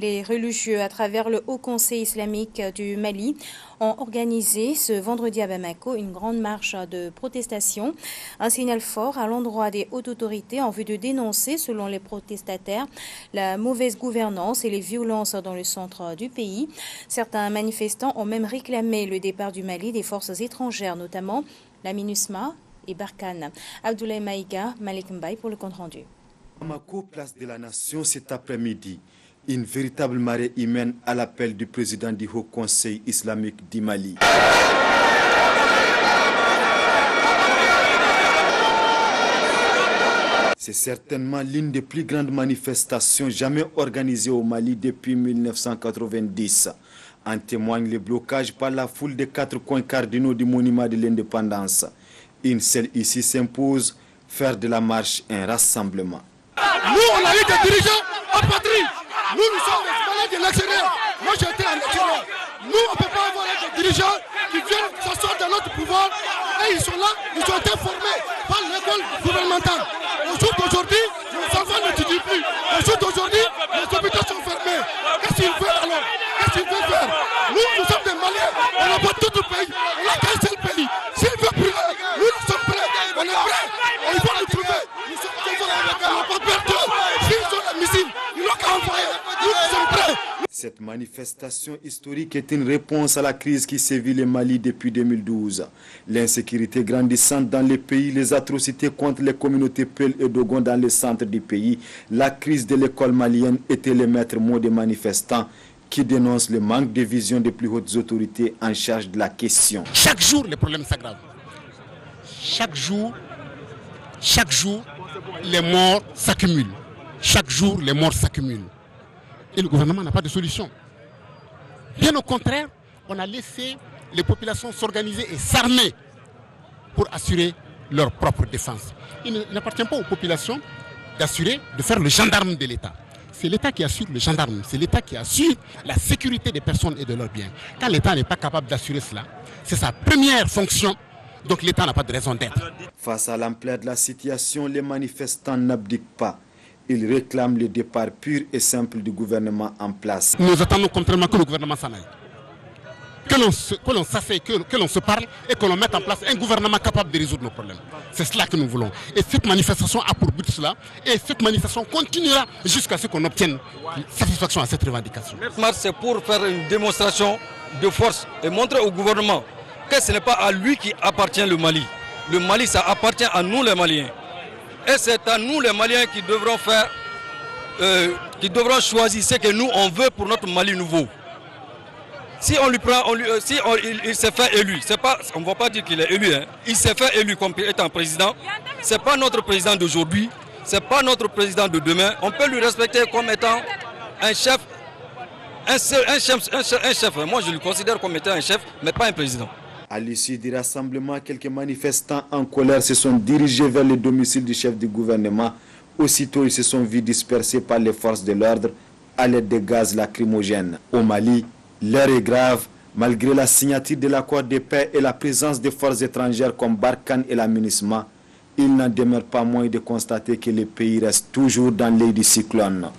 Les religieux, à travers le Haut Conseil islamique du Mali, ont organisé ce vendredi à Bamako une grande marche de protestation, un signal fort à l'endroit des hautes autorités en vue de dénoncer, selon les protestataires, la mauvaise gouvernance et les violences dans le centre du pays. Certains manifestants ont même réclamé le départ du Mali des forces étrangères, notamment la MINUSMA et Barkhane. Abdoulaye Maïga, Malik Mbaye pour le compte-rendu. Bamako, place de la Nation, cet après-midi. Une véritable marée humaine à l'appel du président du Haut Conseil islamique du Mali. C'est certainement l'une des plus grandes manifestations jamais organisées au Mali depuis 1990. En témoigne le blocage par la foule des 4 coins cardinaux du monument de l'indépendance. Une seule ici s'impose, faire de la marche un rassemblement. Nous, on a eu des dirigeants en patrie. Nous sommes des malades de l'extérieur. Moi, j'étais à l'extérieur. Nous, on ne peut pas avoir des dirigeants qui viennent s'asseoir dans notre pouvoir. Et ils sont là, ils ont été formés par l'école gouvernementale. Au jour d'aujourd'hui, les enfants n'étudient plus. Au jour d'aujourd'hui, les hôpitaux sont fermés. Qu'est-ce qu'ils veulent alors? Qu'est-ce qu'ils veulent faire? Nous sommes des Maliens. On n'a pas tout le pays. On n'a qu'un seul pays. S'ils veulent brûler, nous sommes prêts. On est prêts. Il faut nous trouver. Nous sommes prêts. On n'a pas peur d'eux. S'ils ont des missiles, ils n'ont qu'à envoyer. Nous sommes prêts. Cette manifestation historique est une réponse à la crise qui sévit le Mali depuis 2012. L'insécurité grandissante dans le pays, les atrocités contre les communautés Peul et Dogon dans le centre du pays, la crise de l'école malienne étaient les maîtres mots des manifestants qui dénoncent le manque de vision des plus hautes autorités en charge de la question. Chaque jour, les problèmes s'aggravent. Chaque jour, les morts s'accumulent. Chaque jour, les morts s'accumulent. Et le gouvernement n'a pas de solution. Bien au contraire, on a laissé les populations s'organiser et s'armer pour assurer leur propre défense. Il n'appartient pas aux populations de faire le gendarme de l'État. C'est l'État qui assure le gendarme, c'est l'État qui assure la sécurité des personnes et de leurs biens. Quand l'État n'est pas capable d'assurer cela, c'est sa première fonction, donc l'État n'a pas de raison d'être. Face à l'ampleur de la situation, les manifestants n'abdiquent pas. Ils réclament le départ pur et simple du gouvernement en place. Nous attendons contrairement que le gouvernement s'en aille. Que l'on s'asseye, que l'on se parle et que l'on mette en place un gouvernement capable de résoudre nos problèmes. C'est cela que nous voulons. Et cette manifestation a pour but cela. Et cette manifestation continuera jusqu'à ce qu'on obtienne satisfaction à cette revendication. Cette marche, c'est pour faire une démonstration de force et montrer au gouvernement que ce n'est pas à lui qui appartient le Mali. Le Mali, ça appartient à nous les Maliens. Et c'est à nous les Maliens qui devront faire, qui devront choisir ce que nous on veut pour notre Mali nouveau. Si on lui prend, il s'est fait élu, c'est pas, on ne va pas dire qu'il est élu, hein. Il s'est fait élu comme étant président. C'est pas notre président d'aujourd'hui, c'est pas notre président de demain. On peut lui respecter comme étant un chef, un chef. Moi je le considère comme étant un chef, mais pas un président. À l'issue du rassemblement, quelques manifestants en colère se sont dirigés vers le domicile du chef du gouvernement. Aussitôt, ils se sont vus dispersés par les forces de l'ordre à l'aide de gaz lacrymogènes. Au Mali, l'heure est grave. Malgré la signature de l'accord de paix et la présence de forces étrangères comme Barkhane et la MINUSMA, il n'en demeure pas moins de constater que le pays reste toujours dans l'œil du cyclone.